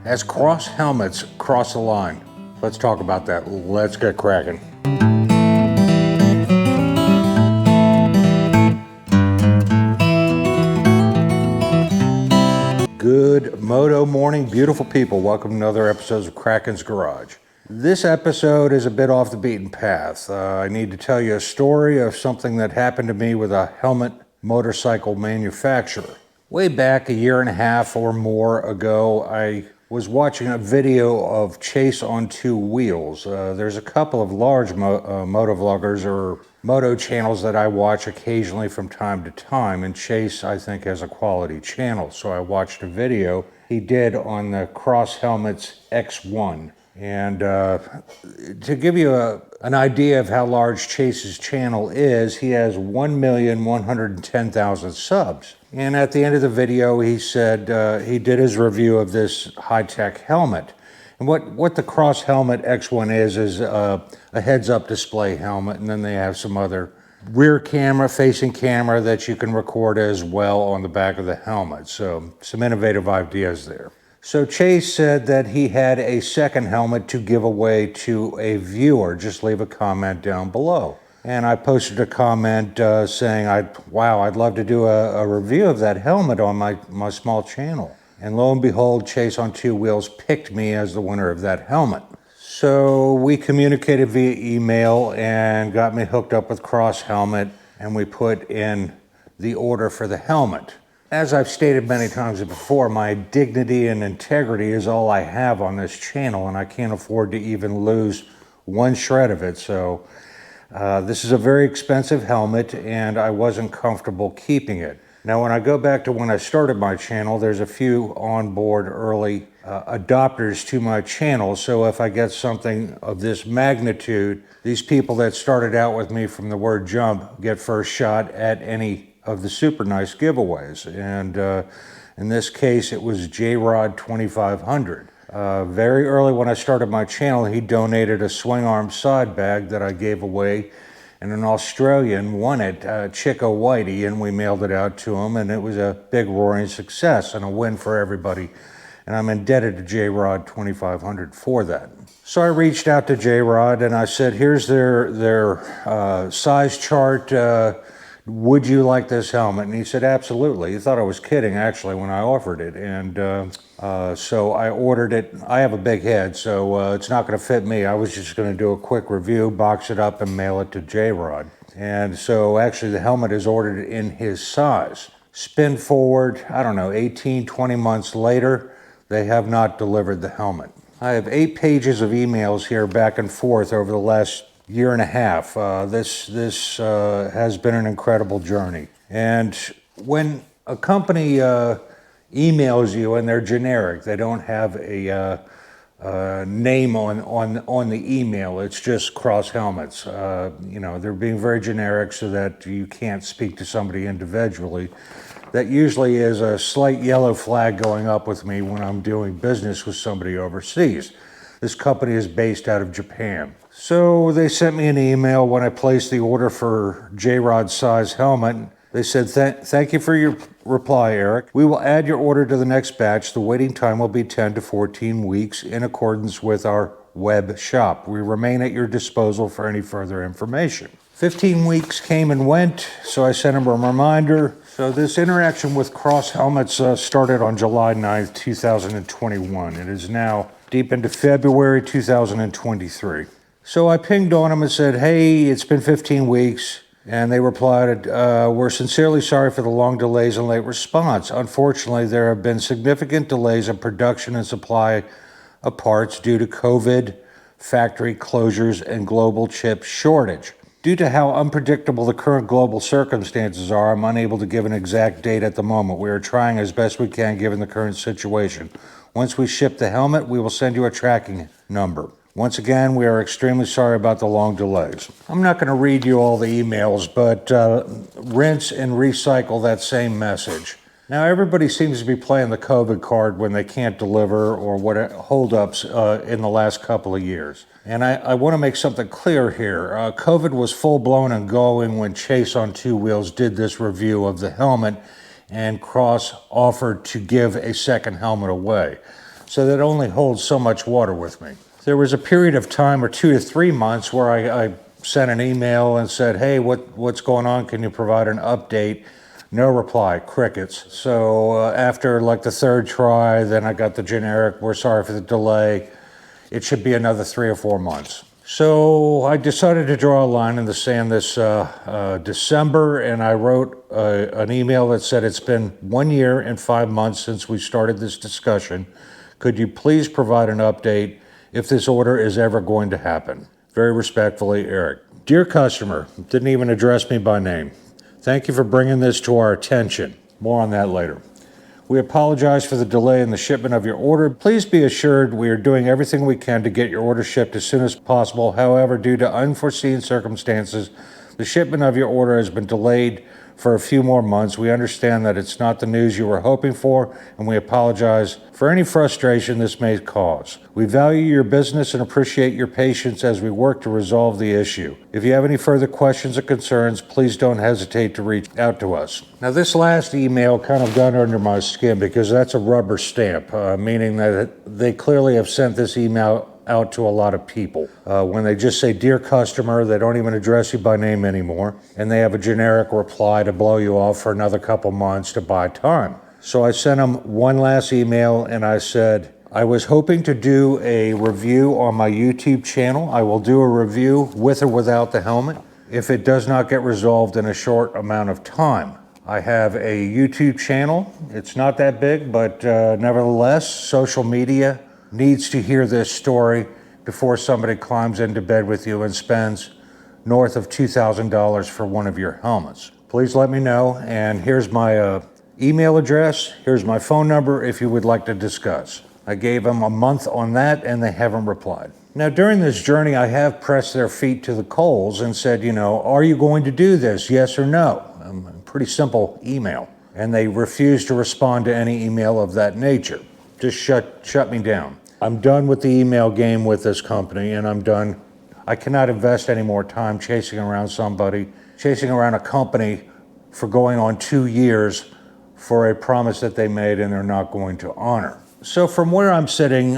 as CrossHelmets cross the line. Let's talk about that. Let's get cracking. Good moto morning, beautiful people. Welcome to another episode of Kraken's Garage. This episode is a bit off the beaten path. I need to tell you a story of something that happened to me with a helmet motorcycle manufacturer. Way back a year and a half or more ago, I was watching a video of Chase on two wheels. There's a couple of large moto vloggers or moto channels that I watch occasionally from time to time, and Chase, I think, has a quality channel. So I watched a video he did on the CrossHelmets X1. And to give you an idea of how large Chase's channel is, he has 1,110,000 subs. And at the end of the video, he said he did his review of this high-tech helmet. And what the CrossHelmet X1 is a heads-up display helmet, and then they have some other rear camera, facing camera that you can record as well on the back of the helmet. So some innovative ideas there. So Chase said that he had a second helmet to give away to a viewer. Just leave a comment down below. And I posted a comment saying, I'd love to do a review of that helmet on my small channel. And lo and behold, Chase on Two Wheels picked me as the winner of that helmet. So we communicated via email and got me hooked up with CrossHelmet, and we put in the order for the helmet. As I've stated many times before, my dignity and integrity is all I have on this channel, and I can't afford to even lose one shred of it. So this is a very expensive helmet, and I wasn't comfortable keeping it. Now, when I go back to when I started my channel, there's a few onboard early adopters to my channel. So if I get something of this magnitude, these people that started out with me from the word jump get first shot at any of the super nice giveaways. And in this case, it was 𝕥𝕚𝕚 2500. Very early when I started my channel, he donated a swing arm side bag that I gave away, and an Australian won it, 𝕃𝕖𝕥'𝕤, and we mailed it out to him, and it was a big roaring success and a win for everybody. And I'm indebted to 𝕥𝕚𝕚 2500 for that. So I reached out to 𝕥𝕚𝕚 and I said, here's their size chart. Would you like this helmet? And he said, absolutely. He thought I was kidding, actually, when I offered it. And so I ordered it. I have a big head, so it's not going to fit me. I was just going to do a quick review, box it up, and mail it to 𝕥𝕚𝕚. And so actually the helmet is ordered in his size. Spin forward, I don't know, 18, 20 months later, they have not delivered the helmet. I have 8 pages of emails here back and forth over the last year and a half. This has been an incredible journey. And when a company emails you and they're generic, they don't have a name on the email, it's just CrossHelmets. They're being very generic so that you can't speak to somebody individually. That usually is a slight yellow flag going up with me when I'm doing business with somebody overseas. This company is based out of Japan. So they sent me an email when I placed the order for 𝕥𝕚𝕚 size helmet. They said, thank you for your reply, Eric. We will add your order to the next batch. The waiting time will be 10 to 14 weeks in accordance with our web shop. We remain at your disposal for any further information. 15 weeks came and went, so I sent him a reminder. So this interaction with CrossHelmets started on July 9th, 2021. It is now deep into February 2023. So I pinged on them and said, hey, it's been 15 weeks. And they replied, we're sincerely sorry for the long delays and late response. Unfortunately, there have been significant delays in production and supply of parts due to COVID, factory closures, and global chip shortage. Due to how unpredictable the current global circumstances are, I'm unable to give an exact date at the moment. We are trying as best we can given the current situation. Once we ship the helmet, we will send you a tracking number. Once again, we are extremely sorry about the long delays. I'm not going to read you all the emails, but rinse and recycle that same message. Now, everybody seems to be playing the COVID card when they can't deliver or what holdups in the last couple of years. And I want to make something clear here. COVID was full-blown and going when Chase on Two Wheels did this review of the helmet, and Cross offered to give a second helmet away. so that it only holds so much water with me. There was a period of time, or 2 to 3 months, where I sent an email and said, hey, what's going on? Can you provide an update? No reply, crickets. So after like the 3rd try, then I got the generic, we're sorry for the delay. It should be another 3 or 4 months. So I decided to draw a line in the sand this December, and I wrote an email that said, it's been 1 year and 5 months since we started this discussion. Could you please provide an update if this order is ever going to happen? Very respectfully, Eric. Dear customer, didn't even address me by name. Thank you for bringing this to our attention. More on that later. We apologize for the delay in the shipment of your order. Please be assured we are doing everything we can to get your order shipped as soon as possible. However, due to unforeseen circumstances, the shipment of your order has been delayed for a few more months. We understand that it's not the news you were hoping for, and we apologize for any frustration this may cause. We value your business and appreciate your patience as we work to resolve the issue. If you have any further questions or concerns, please don't hesitate to reach out to us. Now, this last email kind of got under my skin because that's a rubber stamp, meaning that they clearly have sent this email out to a lot of people. When they just say, dear customer, they don't even address you by name anymore, and they have a generic reply to blow you off for another couple months to buy time. So I sent them one last email and I said, I was hoping to do a review on my YouTube channel. I will do a review with or without the helmet if it does not get resolved in a short amount of time. I have a YouTube channel. It's not that big, but nevertheless, social media needs to hear this story before somebody climbs into bed with you and spends north of $2,000 for one of your helmets. Please let me know, and here's my email address, here's my phone number if you would like to discuss. I gave them a month on that and they haven't replied. Now, during this journey, I have pressed their feet to the coals and said, are you going to do this, yes or no? A pretty simple email. And they refused to respond to any email of that nature. Just shut me down. I'm done with the email game with this company, and I'm done. I cannot invest any more time chasing around somebody, chasing around a company for going on 2 years for a promise that they made and they're not going to honor. So from where I'm sitting,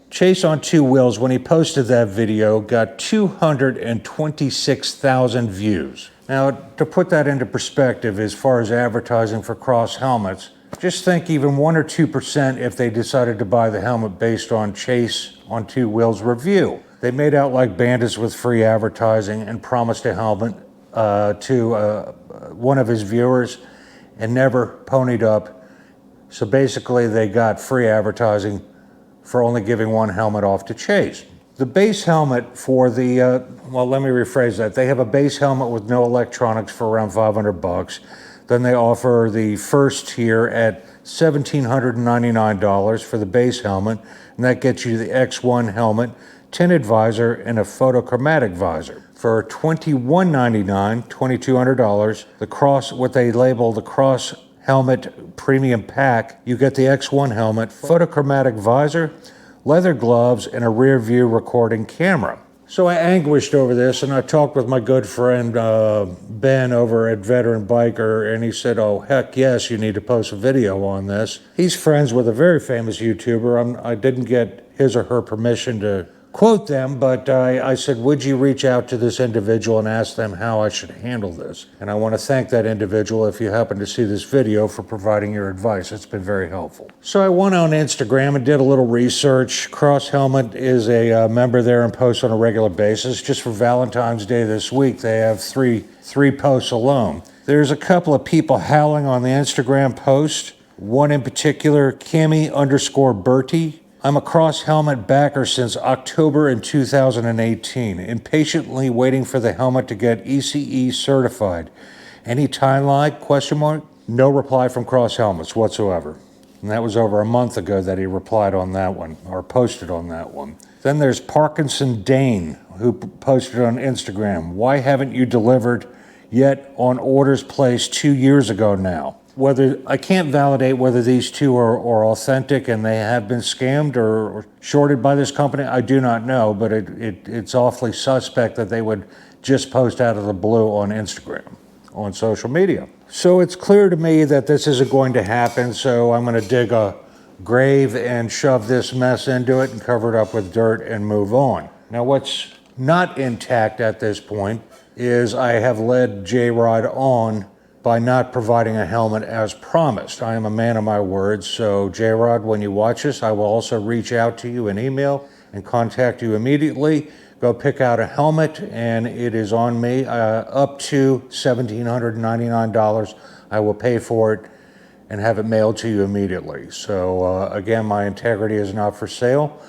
Chase on Two Wheels, when he posted that video, got 226,000 views. Now, to put that into perspective, as far as advertising for CrossHelmets, just think even 1 or 2% if they decided to buy the helmet based on Chase on Two Wheels review. They made out like bandits with free advertising and promised a helmet to one of his viewers and never ponied up. So basically they got free advertising for only giving one helmet off to Chase. The base helmet for the, well, let me rephrase that. They have a base helmet with no electronics for around $500. Then they offer the first tier at $1,799 for the base helmet, and that gets you the X1 helmet, tinted visor, and a photochromatic visor. For $2,199, $2,200, what they label the CrossHelmet Premium Pack, you get the X1 helmet, photochromatic visor, leather gloves, and a rear view recording camera. So I anguished over this, and I talked with my good friend Ben over at Veteran Biker, and he said, oh, heck yes, you need to post a video on this. He's friends with a very famous YouTuber. I didn't get his or her permission to quote them, but I said, would you reach out to this individual and ask them how I should handle this? And I want to thank that individual, if you happen to see this video, for providing your advice. It's been very helpful. So I went on Instagram and did a little research. CrossHelmet is a member there and posts on a regular basis. Just for Valentine's Day this week, they have three posts alone. There's a couple of people howling on the Instagram post. One in particular, 𝕝𝕒𝕝𝕜. I'm a CrossHelmet backer since October in 2018, impatiently waiting for the helmet to get ECE certified. Any timeline, question mark? No reply from CrossHelmets whatsoever. And that was over a month ago that he replied on that one, or posted on that one. Then there's Parkinson Dane, who posted on Instagram, why haven't you delivered yet on orders placed 2 years ago now? Whether I can't validate whether these two are authentic and they have been scammed or shorted by this company, I do not know, but it's awfully suspect that they would just post out of the blue on Instagram, on social media. So it's clear to me that this isn't going to happen, so I'm going to dig a grave and shove this mess into it and cover it up with dirt and move on. Now what's not intact at this point is I have led J-Rod on by not providing a helmet as promised. I am a man of my word, so J-Rod, when you watch this, I will also reach out to you in email and contact you immediately. Go pick out a helmet, and it is on me. Up to $1,799. I will pay for it and have it mailed to you immediately. So again, my integrity is not for sale.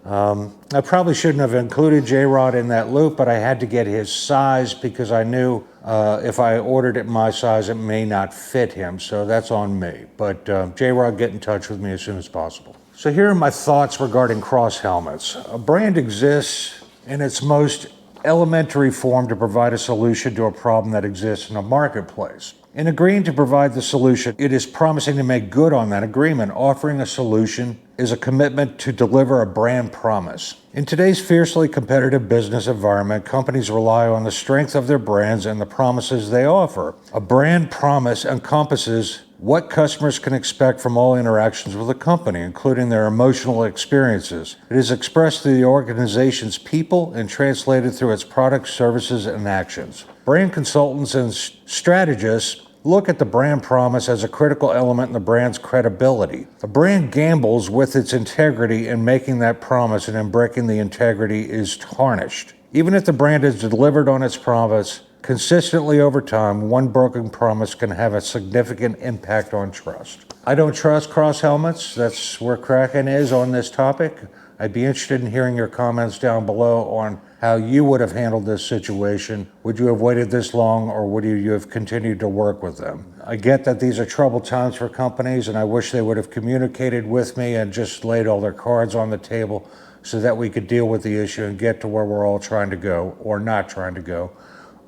I probably shouldn't have included J-Rod in that loop, but I had to get his size because I knew if I ordered it my size, it may not fit him. So that's on me. But J-Rod, get in touch with me as soon as possible. So here are my thoughts regarding CrossHelmets. A brand exists in its most elementary form to provide a solution to a problem that exists in a marketplace. In agreeing to provide the solution, it is promising to make good on that agreement. Offering a solution is a commitment to deliver a brand promise. In today's fiercely competitive business environment, companies rely on the strength of their brands and the promises they offer. A brand promise encompasses what customers can expect from all interactions with a company, including their emotional experiences. It is expressed through the organization's people and translated through its products, services, and actions. Brand consultants and strategists look at the brand promise as a critical element in the brand's credibility. A brand gambles with its integrity in making that promise, and in breaking the integrity is tarnished. Even if the brand has delivered on its promise consistently over time, one broken promise can have a significant impact on trust. I don't trust CrossHelmets. That's where Kraken is on this topic. I'd be interested in hearing your comments down below on how you would have handled this situation. Would you have waited this long, or would you have continued to work with them? I get that these are troubled times for companies, and I wish they would have communicated with me and just laid all their cards on the table so that we could deal with the issue and get to where we're all trying to go, or not trying to go,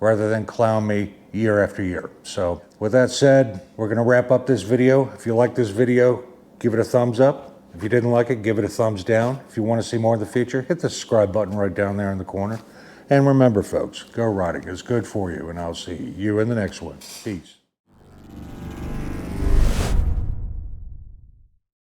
rather than clown me year after year. So with that said, we're gonna wrap up this video. If you like this video, give it a thumbs up. If you didn't like it, give it a thumbs down. If you want to see more of the feature, hit the subscribe button right down there in the corner. And remember, folks, go riding is good for you, and I'll see you in the next one. Peace.